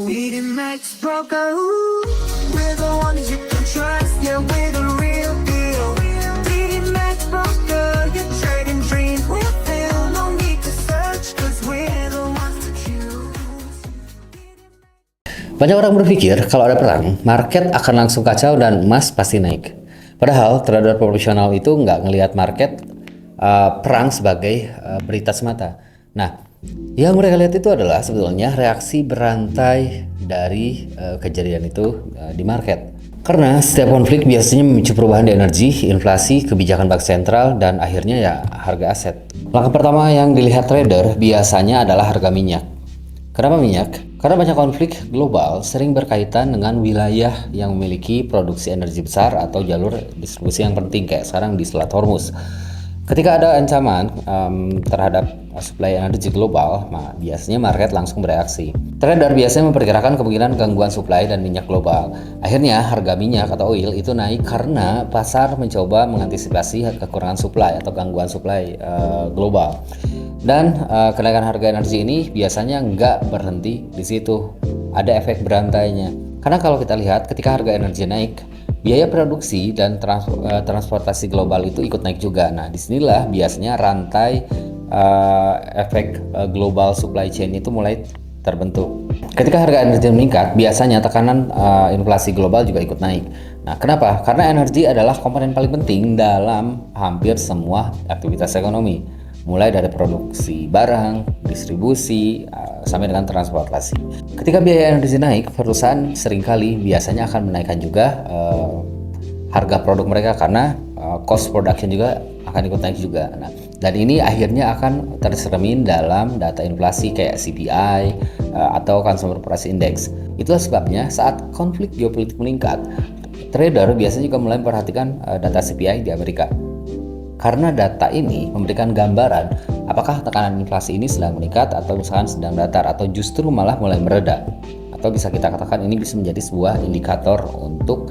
Eating Max Broker, we're the ones you can trust. Yeah, we're the real deal. Eating Max Broker, your trading dreams will fill. No need to search, cause we're the ones to choose. Banyak orang berpikir kalau ada perang, market akan langsung kacau dan emas pasti naik. Padahal trader profesional itu nggak ngelihat market perang sebagai berita semata. Nah, yang mereka lihat itu adalah sebetulnya reaksi berantai dari kejadian itu di market. Karena setiap konflik biasanya memicu perubahan di energi, inflasi, kebijakan bank sentral, dan akhirnya ya harga aset. Langkah pertama yang dilihat trader biasanya adalah harga minyak. Kenapa minyak? Karena banyak konflik global sering berkaitan dengan wilayah yang memiliki produksi energi besar atau jalur distribusi yang penting kayak sekarang di Selat Hormuz. Ketika ada ancaman terhadap suplai energi global, biasanya market langsung bereaksi. Trader biasanya memperkirakan kemungkinan gangguan suplai dan minyak global. Akhirnya harga minyak atau oil itu naik karena pasar mencoba mengantisipasi kekurangan suplai atau gangguan suplai global. Dan kenaikan harga energi ini biasanya nggak berhenti di situ. Ada efek berantainya. Karena kalau kita lihat ketika harga energi naik, biaya produksi dan transportasi global itu ikut naik juga. Nah, disinilah biasanya rantai efek global supply chain itu mulai terbentuk. Ketika harga energi meningkat, biasanya tekanan inflasi global juga ikut naik. Nah, kenapa? Karena energi adalah komponen paling penting dalam hampir semua aktivitas ekonomi. Mulai dari produksi barang, distribusi, sampai dengan transportasi. Ketika biaya energi naik, perusahaan seringkali biasanya akan menaikkan juga harga produk mereka karena cost production juga akan ikut naik juga. Nah, dan ini akhirnya akan tercermin dalam data inflasi kayak CPI atau Consumer Price Index. Itulah sebabnya saat konflik geopolitik meningkat, trader biasanya juga mulai memperhatikan data CPI di Amerika. Karena data ini memberikan gambaran apakah tekanan inflasi ini sedang meningkat atau misalkan sedang datar atau justru malah mulai mereda. Atau bisa kita katakan ini bisa menjadi sebuah indikator untuk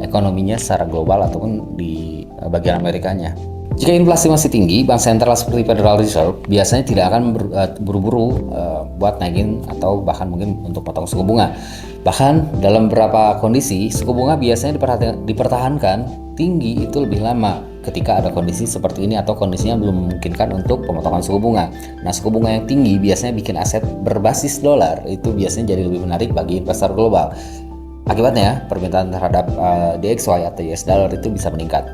ekonominya secara global ataupun di bagian Amerikanya. Jika inflasi masih tinggi, bank sentral seperti Federal Reserve biasanya tidak akan buru-buru buat naikin atau bahkan mungkin untuk potong suku bunga. Bahkan dalam beberapa kondisi, suku bunga biasanya dipertahankan tinggi itu lebih lama ketika ada kondisi seperti ini atau kondisinya belum memungkinkan untuk pemotongan suku bunga. Nah, suku bunga yang tinggi biasanya bikin aset berbasis dolar itu biasanya jadi lebih menarik bagi investor global. Akibatnya, permintaan terhadap DXY atau US dollar itu bisa meningkat.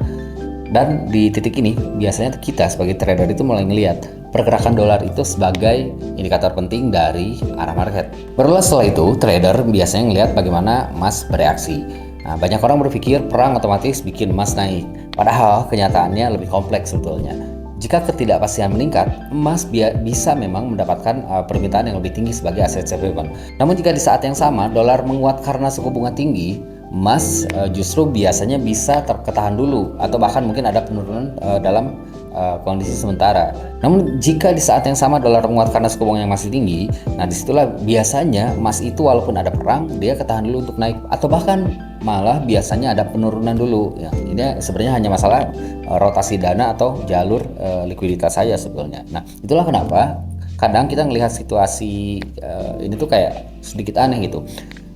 Dan di titik ini, biasanya kita sebagai trader itu mulai ngelihat pergerakan dolar itu sebagai indikator penting dari arah market. Barulah setelah itu, trader biasanya ngelihat bagaimana emas bereaksi. Nah, banyak orang berpikir perang otomatis bikin emas naik. Padahal kenyataannya lebih kompleks sebetulnya. Jika ketidakpastian meningkat, emas bisa memang mendapatkan permintaan yang lebih tinggi sebagai aset safe haven. Namun jika di saat yang sama dolar menguat karena suku bunga tinggi, emas justru biasanya bisa terketahan dulu atau bahkan mungkin ada penurunan dalam kondisi sementara. Namun jika di saat yang sama dolar menguat karena suku bunga yang masih tinggi, nah disitulah biasanya emas itu walaupun ada perang dia ketahan dulu untuk naik atau bahkan malah biasanya ada penurunan dulu. Ya, ini sebenarnya hanya masalah rotasi dana atau jalur likuiditas saja sebetulnya. Nah, itulah kenapa kadang kita melihat situasi ini tuh kayak sedikit aneh gitu.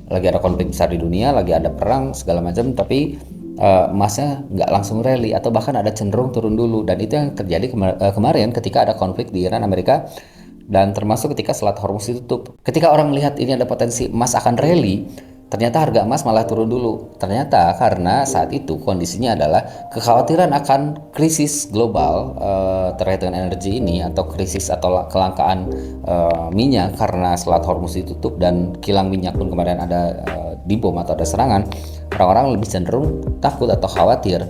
Lagi ada konflik besar di dunia, lagi ada perang segala macam, tapi emasnya nggak langsung rally atau bahkan ada cenderung turun dulu. Dan itu yang terjadi kemarin ketika ada konflik di Iran Amerika dan termasuk ketika Selat Hormuz ditutup. Ketika orang melihat ini ada potensi emas akan rally, ternyata harga emas malah turun dulu. Ternyata karena saat itu kondisinya adalah kekhawatiran akan krisis global terkait dengan energi ini atau krisis atau kelangkaan minyak karena Selat Hormuz ditutup dan kilang minyak pun kemarin ada dibom atau ada serangan. Orang-orang lebih cenderung takut atau khawatir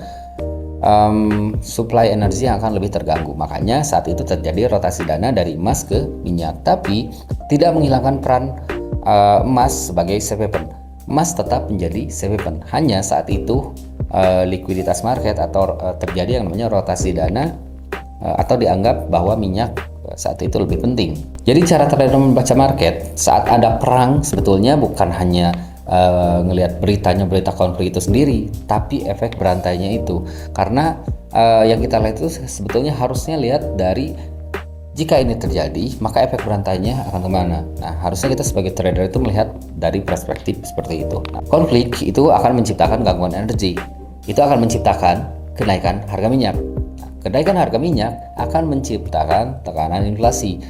suplai energi yang akan lebih terganggu. Makanya saat itu terjadi rotasi dana dari emas ke minyak, tapi tidak menghilangkan peran emas sebagai safe haven. Emas tetap menjadi safe haven. Hanya saat itu likuiditas market atau terjadi yang namanya rotasi dana atau dianggap bahwa minyak saat itu lebih penting. Jadi cara trader membaca market saat ada perang sebetulnya bukan hanya ngelihat berita konflik itu sendiri, tapi efek berantainya itu. Karena yang kita lihat itu sebetulnya harusnya lihat dari Jika ini terjadi, maka efek berantainya akan kemana? Nah, harusnya kita sebagai trader itu melihat dari perspektif seperti itu. Nah, konflik itu akan menciptakan gangguan energi. Itu akan menciptakan kenaikan harga minyak. Nah, kenaikan harga minyak akan menciptakan tekanan inflasi.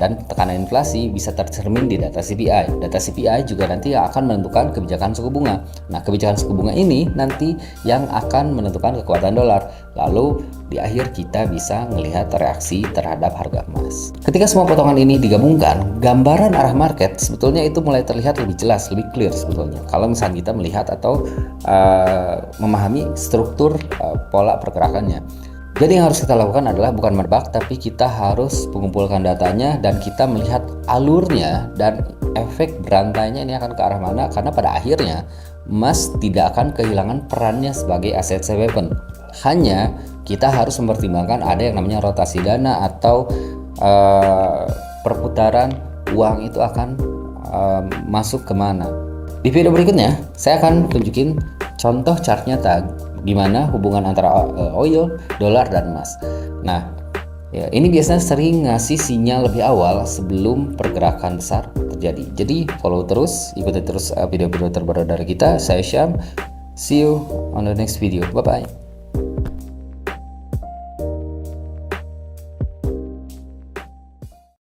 Dan tekanan inflasi bisa tercermin di data CPI. Data CPI juga nanti akan menentukan kebijakan suku bunga. Nah, kebijakan suku bunga ini nanti yang akan menentukan kekuatan dolar. Lalu di akhir kita bisa melihat reaksi terhadap harga emas. Ketika semua potongan ini digabungkan, gambaran arah market sebetulnya itu mulai terlihat lebih jelas, lebih clear sebetulnya. Kalau misalnya kita melihat atau memahami struktur pola pergerakannya. Jadi yang harus kita lakukan adalah bukan menebak, tapi kita harus mengumpulkan datanya dan kita melihat alurnya dan efek berantainya ini akan ke arah mana, karena pada akhirnya emas tidak akan kehilangan perannya sebagai aset safe haven. Hanya kita harus mempertimbangkan ada yang namanya rotasi dana atau perputaran uang itu akan masuk kemana. Di video berikutnya saya akan tunjukin contoh chart nyata di mana hubungan antara oil, dolar, dan emas. Nah, ya, ini biasanya sering ngasih sinyal lebih awal sebelum pergerakan besar terjadi. Jadi follow terus, ikuti terus video-video terbaru dari kita. Saya Syam. See you on the next video. Bye bye.